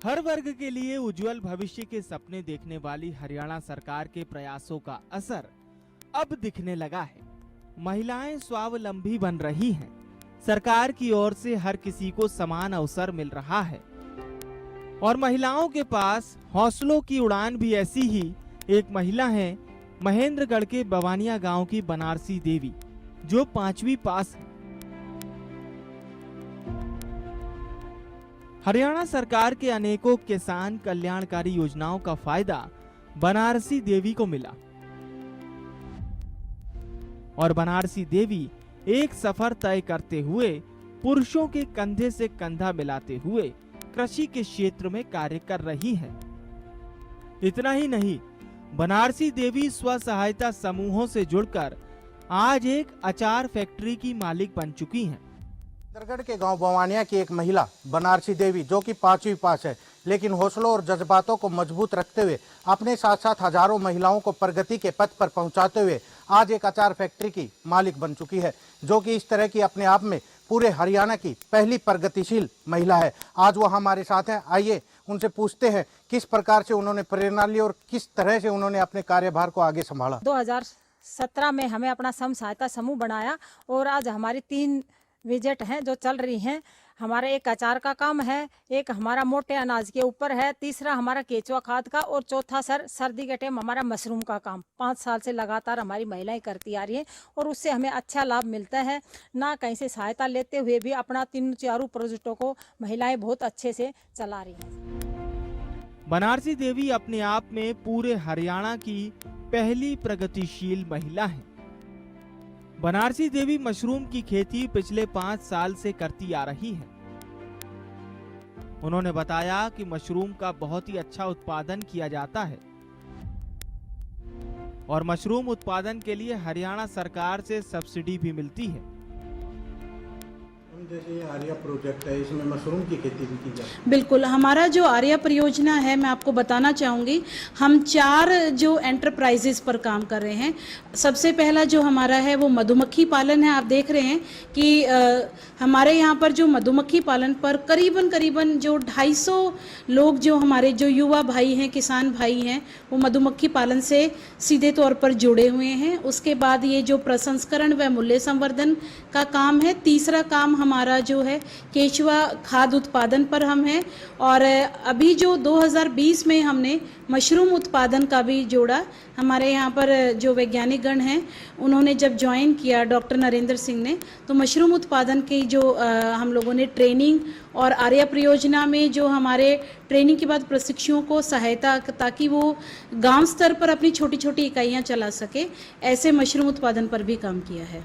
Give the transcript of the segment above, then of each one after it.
हर वर्ग के लिए उज्जवल भविष्य के सपने देखने वाली हरियाणा सरकार के प्रयासों का असर अब दिखने लगा है। महिलाएं स्वावलंबी बन रही हैं। सरकार की ओर से हर किसी को समान अवसर मिल रहा है और महिलाओं के पास हौसलों की उड़ान भी ऐसी ही एक महिला है, महेंद्रगढ़ के बवानिया गांव की बनारसी देवी, जो 5वीं पास है। हरियाणा सरकार के अनेकों किसान कल्याणकारी योजनाओं का फायदा बनारसी देवी को मिला और बनारसी देवी एक सफर तय करते हुए पुरुषों के कंधे से कंधा मिलाते हुए कृषि के क्षेत्र में कार्य कर रही है। इतना ही नहीं, बनारसी देवी स्व सहायता समूहों से जुड़कर आज एक अचार फैक्ट्री की मालिक बन चुकी हैं। महेंद्रगढ़ के गांव बवानिया की एक महिला बनारसी देवी, जो कि 5वीं पास है, लेकिन हौसलों और जज्बातों को मजबूत रखते हुए अपने साथ साथ हजारों महिलाओं को प्रगति के पथ पर पहुंचाते हुए आज एक अचार फैक्ट्री की मालिक बन चुकी है, जो कि इस तरह की अपने आप में पूरे हरियाणा की पहली प्रगतिशील महिला है। आज वो हमारे साथ हैं। आइए उनसे पूछते हैं किस प्रकार से उन्होंने प्रेरणा ली और किस तरह से उन्होंने अपने कार्यभार को आगे संभाला। 2017 में हमें अपना स्वयं सहायता समूह बनाया और आज हमारी 3 विजिट हैं जो चल रही हैं। हमारा एक अचार का काम है, एक हमारा मोटे अनाज के ऊपर है, तीसरा हमारा केचुआ खाद का और चौथा सर्दी के टाइम हमारा मशरूम का काम 5 साल से लगातार हमारी महिलाएं करती आ रही हैं और उससे हमें अच्छा लाभ मिलता है। ना कहीं से सहायता लेते हुए भी अपना 3-4 प्रोजेक्टों को महिलाएं बहुत अच्छे से चला रही हैं। बनारसी देवी अपने आप में पूरे हरियाणा की पहली प्रगतिशील महिला है। बनारसी देवी मशरूम की खेती पिछले 5 साल से करती आ रही है। उन्होंने बताया कि मशरूम का बहुत ही अच्छा उत्पादन किया जाता है और मशरूम उत्पादन के लिए हरियाणा सरकार से सब्सिडी भी मिलती है। जैसे आर्या प्रोजेक्ट है, इसमें मशरूम की खेती भी की जाती है। बिल्कुल, हमारा जो आर्या परियोजना है, मैं आपको बताना चाहूँगी, हम 4 जो एंटरप्राइजेस पर काम कर रहे हैं। सबसे पहला जो हमारा है वो मधुमक्खी पालन है। आप देख रहे हैं कि हमारे यहाँ पर जो मधुमक्खी पालन पर करीबन जो 250 लोग, जो हमारे जो युवा भाई हैं, किसान भाई हैं, वो मधुमक्खी पालन से सीधे तौर पर जुड़े हुए हैं। उसके बाद ये जो प्रसंस्करण व मूल्य संवर्धन का काम है। तीसरा काम हमारा जो है केचुआ खाद उत्पादन पर हम हैं और अभी जो 2020 में हमने मशरूम उत्पादन का भी जोड़ा। हमारे यहाँ पर जो वैज्ञानिक गण हैं, उन्होंने जब ज्वाइन किया डॉक्टर नरेंद्र सिंह ने, तो मशरूम उत्पादन की जो हम लोगों ने ट्रेनिंग और आर्या परियोजना में जो हमारे ट्रेनिंग के बाद प्रशिक्षुओं को सहायता, ताकि वो गांव स्तर पर अपनी छोटी छोटी इकाइयाँ चला सके, ऐसे मशरूम उत्पादन पर भी काम किया है।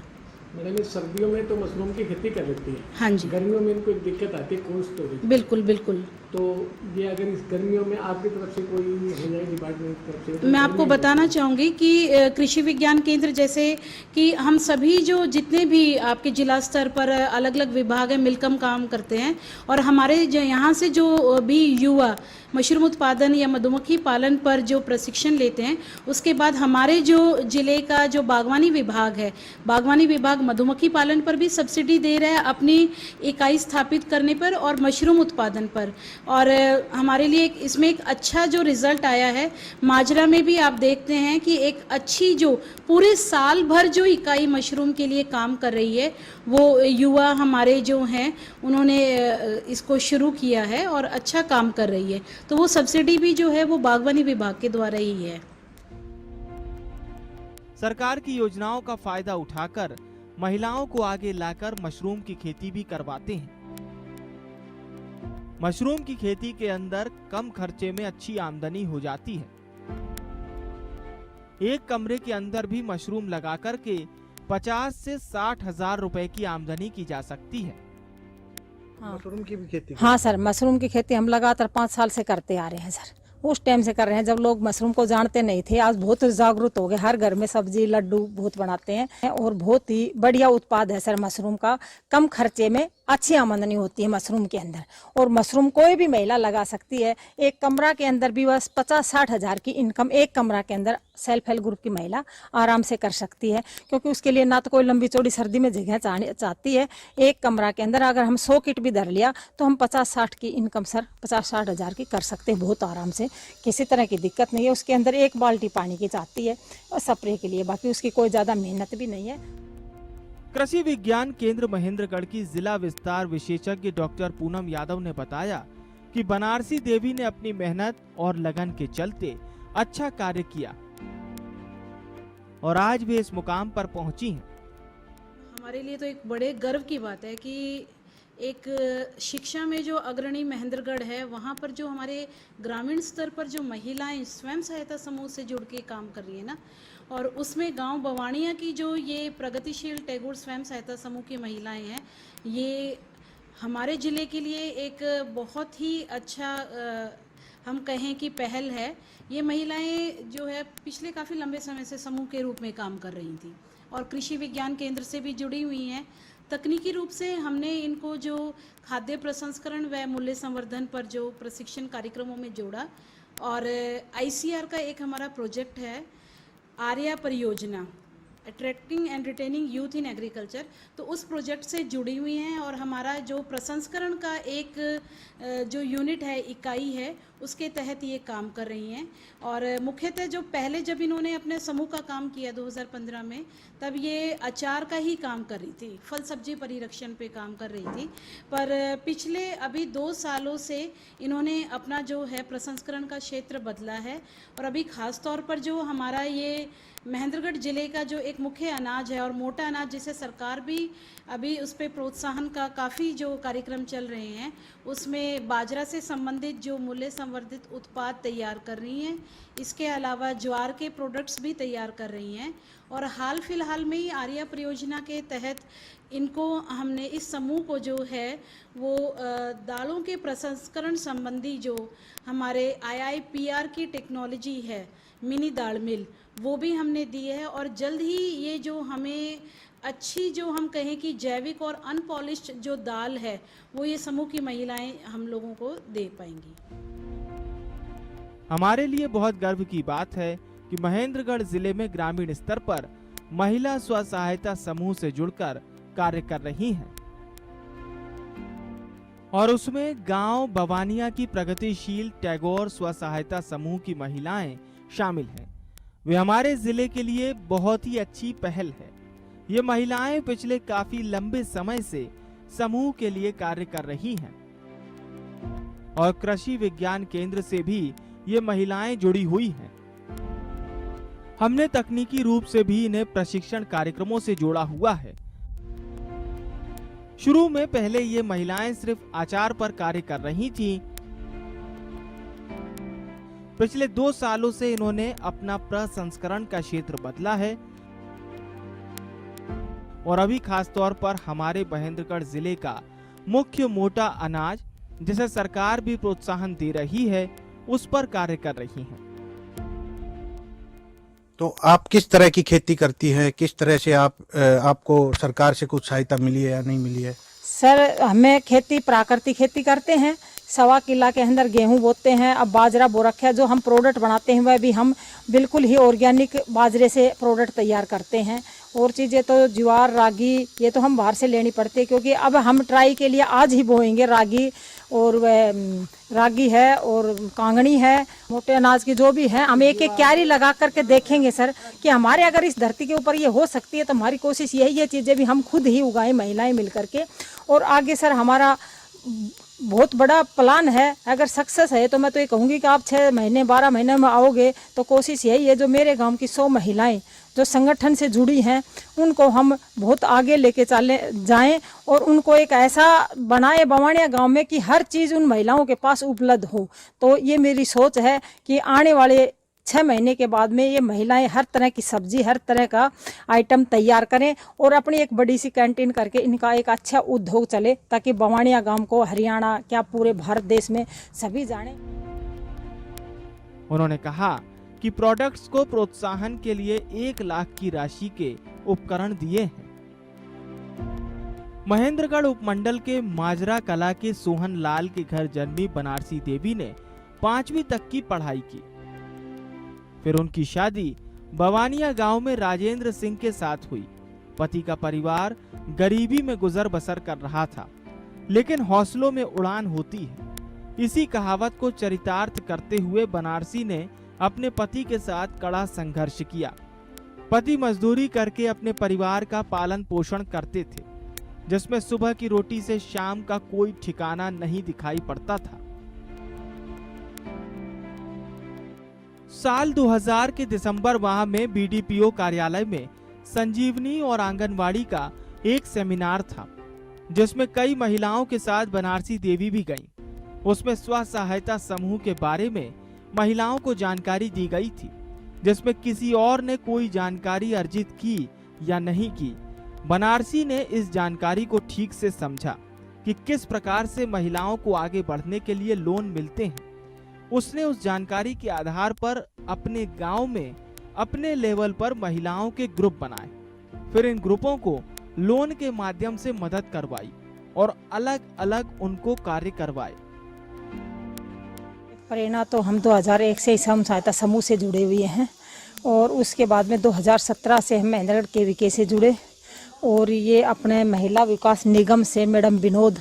मैडम, सर्दियों में तो मशरूम की खेती कर लेती है। हाँ जी। गर्मियों में इनको एक दिक्कत आती है कोल्ड स्टोरेज। बिल्कुल बिल्कुल। तो ये अगर इस गर्मियों में आपकी तरफ से कोई हो जाए डिपार्टमेंट की तरफ से, तो मैं आपको बताना चाहूँगी कि कृषि विज्ञान केंद्र, जैसे कि हम सभी जो जितने भी आपके जिला स्तर पर अलग अलग विभाग हैं, मिलकर काम करते हैं और हमारे जो यहाँ से जो भी युवा मशरूम उत्पादन या मधुमक्खी पालन पर जो प्रशिक्षण लेते हैं, उसके बाद हमारे जो जिले का जो बागवानी विभाग है, बागवानी विभाग मधुमक्खी पालन पर भी सब्सिडी दे रहा है अपनी इकाई स्थापित करने पर और मशरूम उत्पादन पर। और हमारे लिए इसमें एक अच्छा जो रिजल्ट आया है, माजरा में भी आप देखते हैं कि एक अच्छी जो पूरे साल भर जो इकाई मशरूम के लिए काम कर रही है, वो युवा हमारे जो हैं उन्होंने इसको शुरू किया है और अच्छा काम कर रही है। तो वो सब्सिडी भी जो है वो बागवानी विभाग के द्वारा ही है। सरकार की योजनाओं का फायदा उठाकर महिलाओं को आगे लाकर मशरूम की खेती भी करवाते हैं। मशरूम की खेती के अंदर कम खर्चे में अच्छी आमदनी हो जाती है। एक कमरे के अंदर भी मशरूम लगा करके 50 से 60 हजार रुपए की आमदनी की जा सकती है। हाँ। मशरूम की भी खेती? हाँ सर, मशरूम की खेती हम लगातार 5 साल से करते आ रहे हैं सर। उस टाइम से कर रहे हैं जब लोग मशरूम को जानते नहीं थे। आज बहुत जागरूक हो गए, हर घर में सब्जी लड्डू बहुत बनाते हैं और बहुत ही बढ़िया उत्पाद है सर मशरूम का। कम खर्चे में अच्छी आमदनी होती है मशरूम के अंदर। और मशरूम कोई भी महिला लगा सकती है। एक कमरा के अंदर भी बस 50-60 हज़ार की इनकम एक कमरा के अंदर सेल्फ हेल्प ग्रुप की महिला आराम से कर सकती है, क्योंकि उसके लिए ना तो कोई लंबी चौड़ी सर्दी में जगह चाहती है। एक कमरा के अंदर अगर हम 100 किट भी धर लिया तो हम 50-60 की इनकम सर 50-60 हज़ार की कर सकते हैं बहुत आराम से, किसी तरह की दिक्कत नहीं है। उसके अंदर 1 बाल्टी पानी की चाहती है और स्प्रे के लिए, बाकी उसकी कोई ज़्यादा मेहनत भी नहीं है। कृषि विज्ञान केंद्र महेंद्रगढ़ की जिला विस्तार विशेषज्ञ डॉक्टर पूनम यादव ने बताया कि बनारसी देवी ने अपनी मेहनत और लगन के चलते अच्छा कार्य किया और आज भी इस मुकाम पर पहुंची हैं। हमारे लिए तो एक बड़े गर्व की बात है कि एक शिक्षा में जो अग्रणी महेंद्रगढ़ है, वहाँ पर जो हमारे ग्रामीण स्तर पर जो महिलाएं स्वयं सहायता समूह से जुड़ के काम कर रही है ना, और उसमें गांव बवानिया की जो ये प्रगतिशील टैगोर स्वयं सहायता समूह की महिलाएं हैं, ये हमारे ज़िले के लिए एक बहुत ही अच्छा हम कहें कि पहल है। ये महिलाएं जो है पिछले काफ़ी लंबे समय से समूह के रूप में काम कर रही थी और कृषि विज्ञान केंद्र से भी जुड़ी हुई हैं। तकनीकी रूप से हमने इनको जो खाद्य प्रसंस्करण व मूल्य संवर्धन पर जो प्रशिक्षण कार्यक्रमों में जोड़ा, और ICR का एक हमारा प्रोजेक्ट है आर्या परियोजना, attracting and retaining youth in agriculture, तो उस प्रोजेक्ट से जुड़ी हुई हैं और हमारा जो प्रसंस्करण का एक जो यूनिट है, इकाई है, उसके तहत ये काम कर रही हैं। और मुख्यतः जो पहले जब इन्होंने अपने समूह का काम किया 2015 में, तब ये अचार का ही काम कर रही थी, फल सब्जी परिरक्षण पे काम कर रही थी। पर पिछले अभी 2 सालों से इन्होंने अपना जो है प्रसंस्करण का क्षेत्र बदला है और अभी ख़ास तौर पर जो हमारा ये महेंद्रगढ़ ज़िले का जो एक मुख्य अनाज है और मोटा अनाज, जिसे सरकार भी अभी उस पर प्रोत्साहन का काफ़ी जो कार्यक्रम चल रहे हैं, उसमें बाजरा से संबंधित जो मूल्य संवर्धित उत्पाद तैयार कर रही हैं। इसके अलावा ज्वार के प्रोडक्ट्स भी तैयार कर रही हैं। और हाल फिलहाल में ही आर्या परियोजना के तहत इनको हमने इस समूह को जो है वो दालों के प्रसंस्करण संबंधी जो हमारे IIPR की टेक्नोलॉजी है, मिनी दाल मिल, वो भी हमने दी है। और जल्द ही ये जो हमें अच्छी जो हम कहें कि जैविक और अनपॉलिश्ड जो दाल है, वो ये समूह की महिलाएं हम लोगों को दे पाएंगी। हमारे लिए बहुत गर्व की बात है कि महेंद्रगढ़ जिले में ग्रामीण स्तर पर महिला स्व सहायता समूह से जुड़कर कार्य कर रही हैं और उसमें गांव बवानिया की प्रगतिशील टैगोर स्व सहायता समूह की महिलाएं शामिल हैं। वे हमारे जिले के लिए बहुत ही अच्छी पहल है। ये महिलाएं पिछले काफी लंबे समय से समूह के लिए कार्य कर रही हैं और कृषि विज्ञान केंद्र से भी ये महिलाएं जुड़ी हुई हैं। हमने तकनीकी रूप से भी इन्हें प्रशिक्षण कार्यक्रमों से जोड़ा हुआ है। शुरू में पहले ये महिलाएं सिर्फ अचार पर कार्य कर रही थीं। पिछले 2 सालों से इन्होंने अपना प्रसंस्करण का क्षेत्र बदला है और अभी खास तौर पर हमारे महेंद्रगढ़ जिले का मुख्य मोटा अनाज, जिसे सरकार भी प्रोत्साहन दे रही है, उस पर कार्य कर रही हैं। तो आप किस तरह की खेती करती हैं? किस तरह से आपको सरकार से कुछ सहायता मिली है या नहीं मिली है? सर, हमें खेती प्राकृतिक खेती करते हैं। 1.25 किला के अंदर गेहूं बोते हैं। अब बाजरा बो रखा है। जो हम प्रोडक्ट बनाते हैं वह भी हम बिल्कुल ही ऑर्गेनिक बाजरे से प्रोडक्ट तैयार करते हैं। और चीज़ें तो ज्वार, रागी, ये तो हम बाहर से लेनी पड़ती है, क्योंकि अब हम ट्राई के लिए आज ही बोएंगे रागी, और वह रागी है और कांगनी है, मोटे अनाज की जो भी है, हम एक एक क्यारी लगा करके देखेंगे सर कि हमारे अगर इस धरती के ऊपर ये हो सकती है तो हमारी कोशिश यही है चीज़ें भी हम खुद ही उगाएं, महिलाएं मिल करके। और आगे सर हमारा बहुत बड़ा प्लान है। अगर सक्सेस है तो मैं तो ये कहूँगी कि आप 6 महीने 12 महीने में आओगे तो कोशिश यही है जो मेरे गांव की 100 महिलाएं जो संगठन से जुड़ी हैं उनको हम बहुत आगे लेके चले जाएं और उनको एक ऐसा बनाए बवानिया गांव में कि हर चीज़ उन महिलाओं के पास उपलब्ध हो। तो ये मेरी सोच है कि आने वाले 6 महीने के बाद में ये महिलाएं हर तरह की सब्जी, हर तरह का आइटम तैयार करें और अपनी एक बड़ी सी कैंटीन करके इनका एक अच्छा उद्योग चले, ताकि बवानिया गांव को हरियाणा क्या पूरे भारत देश में सभी जाने। उन्होंने कहा कि प्रोडक्ट्स को प्रोत्साहन के लिए 1 लाख की राशि के उपकरण दिए हैं। महेंद्रगढ़ उपमंडल के माजरा कला के सोहन लाल के घर जन्मी बनारसी देवी ने 5वीं तक की पढ़ाई की। फिर उनकी शादी बवानिया गांव में राजेंद्र सिंह के साथ हुई। पति का परिवार गरीबी में गुजर बसर कर रहा था, लेकिन हौसलों में उड़ान होती है। इसी कहावत को चरितार्थ करते हुए बनारसी ने अपने पति के साथ कड़ा संघर्ष किया। पति मजदूरी करके अपने परिवार का पालन पोषण करते थे, जिसमें सुबह की रोटी से शाम का कोई ठिकाना नहीं दिखाई पड़ता था। साल 2000 के दिसंबर माह में बीडीपीओ कार्यालय में संजीवनी और आंगनवाड़ी का एक सेमिनार था, जिसमें कई महिलाओं के साथ बनारसी देवी भी गईं। उसमें स्व सहायता समूह के बारे में महिलाओं को जानकारी दी गई थी, जिसमें किसी और ने कोई जानकारी अर्जित की या नहीं की। बनारसी ने इस जानकारी को ठीक से समझा कि किस प्रकार से महिलाओं को आगे बढ़ने के लिए लोन मिलते हैं। उसने उस जानकारी के आधार पर अपने गांव में अपने लेवल पर महिलाओं के ग्रुप बनाए। फिर इन ग्रुपों को लोन के माध्यम से मदद करवाई और अलग अलग उनको कार्य करवाए। प्रेरणा तो हम 2001 से स्वयं सहायता समूह से जुड़े हुए हैं और उसके बाद में 2017 से हम महेंद्रगढ़ केवीके से जुड़े। और ये अपने महिला विकास निगम से मैडम विनोद,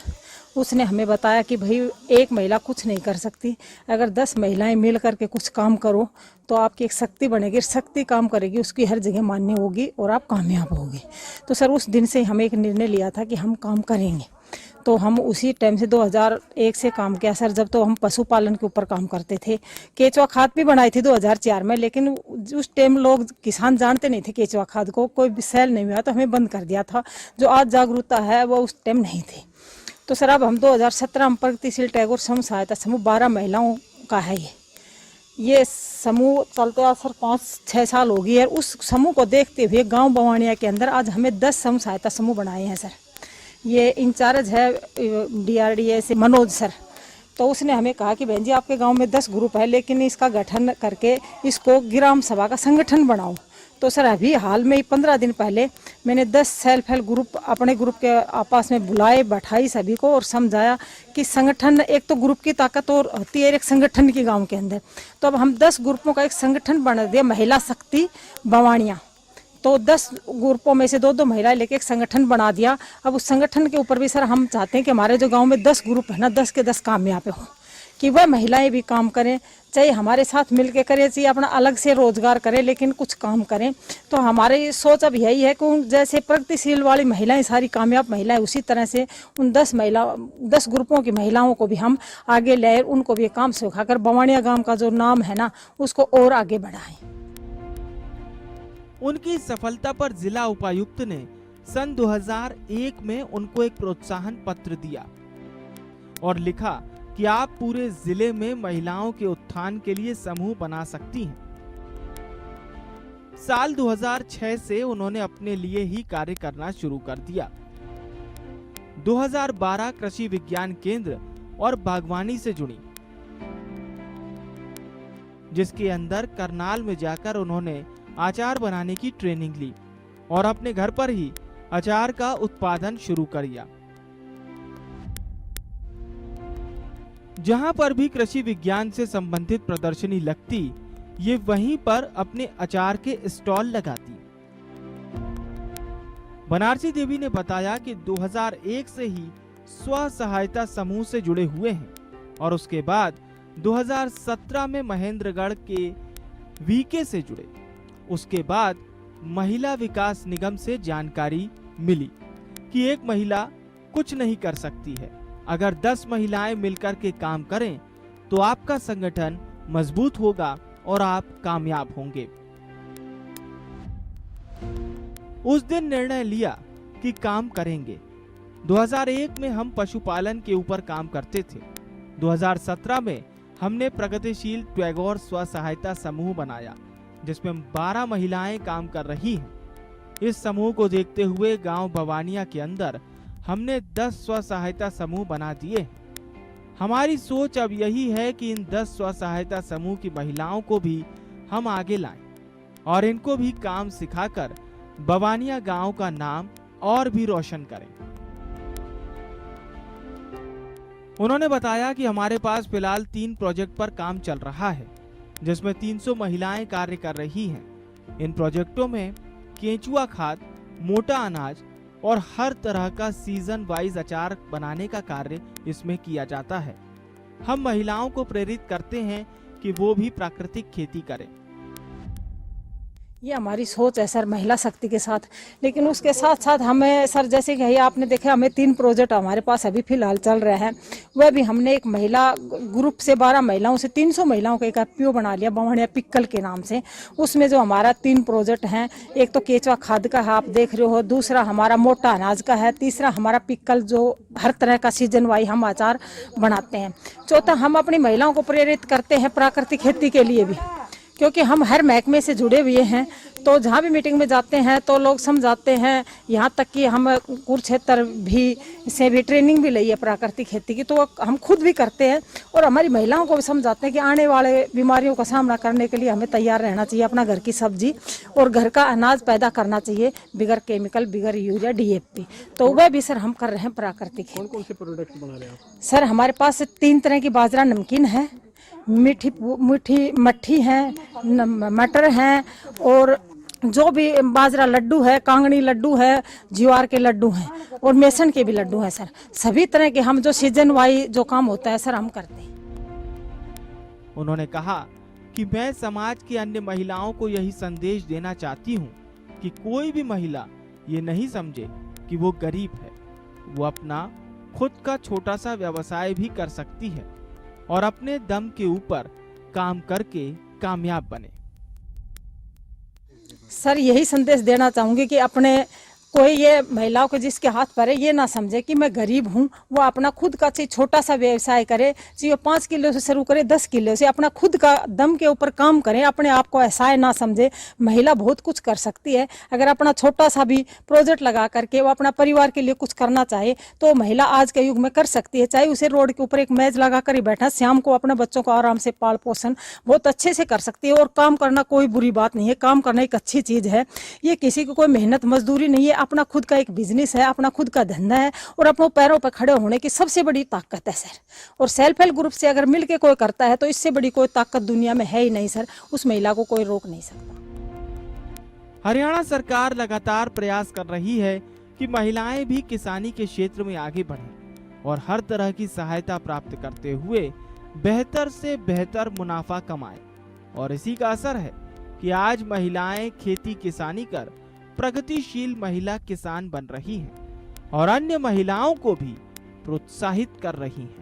उसने हमें बताया कि भाई एक महिला कुछ नहीं कर सकती, अगर 10 महिलाएं मिल करके कुछ काम करो तो आपकी एक शक्ति बनेगी, शक्ति काम करेगी, उसकी हर जगह मान्य होगी और आप कामयाब होगी। तो सर उस दिन से हमें एक निर्णय लिया था कि हम काम करेंगे। तो हम उसी टाइम से 2001 से काम किया सर। जब तो हम पशुपालन के ऊपर काम करते थे। केचुआ खाद भी बनाई थी 2004 में, लेकिन उस टाइम लोग किसान जानते नहीं थे केचुआ खाद को, कोई भी सेल नहीं हुआ तो हमें बंद कर दिया था। जो आज जागरूकता है वो उस टाइम नहीं थी। तो सर अब हम 2017 में प्रगतिशील टैगोर स्वयं सहायता समूह 12 महिलाओं का है। ये समूह चलते आज सर 5-6 साल हो गई है। उस समूह को देखते हुए गांव बवानिया के अंदर आज हमें 10 स्वयं सहायता समूह बनाए हैं सर। ये इंचार्ज है DRDA से मनोज सर। तो उसने हमें कहा कि बहन जी आपके गांव में 10 ग्रुप है, लेकिन इसका गठन करके इसको ग्राम सभा का संगठन बनाओ। तो सर अभी हाल में ही 15 दिन पहले मैंने 10 सेल्फ हेल्प ग्रुप अपने ग्रुप के आपस में बुलाए, बैठाई सभी को और समझाया कि संगठन एक तो ग्रुप की ताकत और होती है एक संगठन की गांव के अंदर। तो अब हम 10 ग्रुपों का एक संगठन बना दिया, महिला शक्ति बवानिया। तो 10 ग्रुपों में से 2-2 महिलाएं लेके एक संगठन बना दिया। अब उस संगठन के ऊपर भी सर हम चाहते हैं कि हमारे जो गांव में 10 ग्रुप है ना, 10 के 10 कामयाब हों, कि वह महिलाएं भी काम करें, चाहे हमारे साथ मिलके करें, चाहे अपना अलग से रोजगार करें, लेकिन कुछ काम करें। तो हमारी सोच अब यही है कि जैसे प्रगतिशील वाली महिलाएं सारी कामयाब महिलाएं, उसी तरह से उन 10 ग्रुपों की महिलाओं को भी हम आगे लाए, उनको भी काम सिखाकर बवानिया गाँव का जो नाम है ना उसको और आगे बढ़ाएं। उनकी सफलता पर जिला उपायुक्त ने सन 2001 में उनको एक प्रोत्साहन पत्र दिया और लिखा कि आप पूरे जिले में महिलाओं के उत्थान के लिए समूह बना सकती हैं। साल 2006 से उन्होंने अपने लिए ही कार्य करना शुरू कर दिया। 2012 कृषि विज्ञान केंद्र और बागवानी से जुड़ी, जिसके अंदर करनाल में जाकर उन्होंने अचार बनाने की ट्रेनिंग ली और अपने घर पर ही अचार का उत्पादन शुरू कर दिया। जहां पर भी कृषि विज्ञान से संबंधित प्रदर्शनी लगती, ये वहीं पर अपने अचार के स्टॉल लगाती। बनारसी देवी ने बताया कि 2001 से ही स्व सहायता समूह से जुड़े हुए हैं और उसके बाद 2017 में महेंद्रगढ़ के वीके से जुड़े। उसके बाद महिला विकास निगम से जानकारी मिली कि एक महिला कुछ नहीं कर सकती है, अगर 10 महिलाएं मिलकर के काम करें तो आपका संगठन मजबूत होगा और आप कामयाब होंगे। उस दिन निर्णय लिया कि काम करेंगे। 2001 में हम पशुपालन के ऊपर काम करते थे। 2017 में हमने प्रगतिशील टैगोर स्व सहायता समूह बनाया, जिसमें 12 महिलाएं काम कर रही हैं। इस समूह को देखते हुए गांव बवानिया के अंदर हमने 10 स्व सहायता समूह बना दिए। हमारी सोच अब यही है कि इन 10 स्व सहायता समूह की महिलाओं को भी हम आगे लाएं और इनको भी काम सिखाकर बवानिया गांव का नाम और भी रोशन करें। उन्होंने बताया कि हमारे पास फिलहाल 3 प्रोजेक्ट पर काम चल रहा है, जिसमें 300 महिलाएं कार्य कर रही हैं। इन प्रोजेक्टों में केंचुआ खाद, मोटा अनाज और हर तरह का सीजन वाइज अचार बनाने का कार्य इसमें किया जाता है। हम महिलाओं को प्रेरित करते हैं कि वो भी प्राकृतिक खेती करें। ये हमारी सोच है सर, महिला शक्ति के साथ। लेकिन उसके साथ साथ हमें सर, जैसे कि आपने देखा, हमें 3 प्रोजेक्ट हमारे पास अभी फिलहाल चल रहे हैं। वह भी हमने एक महिला ग्रुप से 12 महिलाओं से 300 महिलाओं का एक एफपीओ बना लिया, बवणिया पिक्कल के नाम से। उसमें जो हमारा 3 प्रोजेक्ट हैं, एक तो केचुआ खाद का है, आप देख रहे हो, दूसरा हमारा मोटा अनाज का है, तीसरा हमारा पिक्कल जो हर तरह का सीजन वाई हम अचार बनाते हैं। चौथा, हम अपनी महिलाओं को प्रेरित करते हैं प्राकृतिक खेती के लिए भी, क्योंकि हम हर महकमे से जुड़े हुए हैं। तो जहाँ भी मीटिंग में जाते हैं तो लोग समझाते हैं, यहाँ तक कि हम कुरुक्षेत्र भी ट्रेनिंग भी ली है प्राकृतिक खेती की, तो हम खुद भी करते हैं और हमारी महिलाओं को भी समझाते हैं कि आने वाले बीमारियों का सामना करने के लिए हमें तैयार रहना चाहिए। अपना घर की सब्जी और घर का अनाज पैदा करना चाहिए, बिगर केमिकल, बिगर यूरिया, DAP। तो वह भी सर हम कर रहे हैं प्राकृतिक खेती। कौन कौन से प्रोडक्ट बना रहे हैं आप? सर हमारे पास 3 तरह की बाजरा नमकीन है, मीठी मट्ठी है, मटर हैं, और जो भी बाजरा लड्डू है, कांगनी लड्डू है, ज्वार के लड्डू हैं और बेसन के भी लड्डू हैं सर। सभी तरह के हम जो सीजन वाई जो काम होता है सर हम करते हैं। उन्होंने कहा कि मैं समाज की अन्य महिलाओं को यही संदेश देना चाहती हूँ कि कोई भी महिला ये नहीं समझे कि वो गरीब है। वो अपना खुद का छोटा सा व्यवसाय भी कर सकती है और अपने दम के ऊपर काम करके कामयाब बने। सर यही संदेश देना चाहूँगी कि अपने कोई ये महिलाओं के जिसके हाथ पर है ये ना समझे कि मैं गरीब हूँ, वो अपना खुद का चाहे छोटा सा व्यवसाय करे, चाहे 5 किलो से शुरू करे, 10 किलो से, अपना खुद का दम के ऊपर काम करें, अपने आप को असहाय ना समझे। महिला बहुत कुछ कर सकती है। अगर अपना छोटा सा भी प्रोजेक्ट लगा करके वो अपना परिवार के लिए कुछ करना चाहे तो महिला आज के युग में कर सकती है। चाहे उसे रोड के ऊपर एक मेज लगा कर ही बैठा, शाम को अपने बच्चों को आराम से पाल पोषण बहुत अच्छे से कर सकती है। और काम करना कोई बुरी बात नहीं है, काम करना एक अच्छी चीज़ है। ये किसी को कोई मेहनत मजदूरी नहीं है, अपना खुद का एक बिजनेस है, अपना खुद का धंधा है और अपने पैरों पर खड़े होने की सबसे बड़ी ताकत है सर। और सेल्फ हेल्प ग्रुप से अगर मिलके कोई करता है तो इससे बड़ी कोई ताकत दुनिया में है ही नहीं सर। उस महिला को कोई रोक नहीं सकता। हरियाणा सरकार लगातार प्रयास कर रही है कि महिलाएं भी किसानी के क्षेत्र में आगे बढ़ें और हर तरह की सहायता प्राप्त करते हुए बेहतर से बेहतर मुनाफा कमाएं। और इसी का असर है कि आज महिलाएं खेती किसानी कर प्रगतिशील महिला किसान बन रही हैं और अन्य महिलाओं को भी प्रोत्साहित कर रही हैं।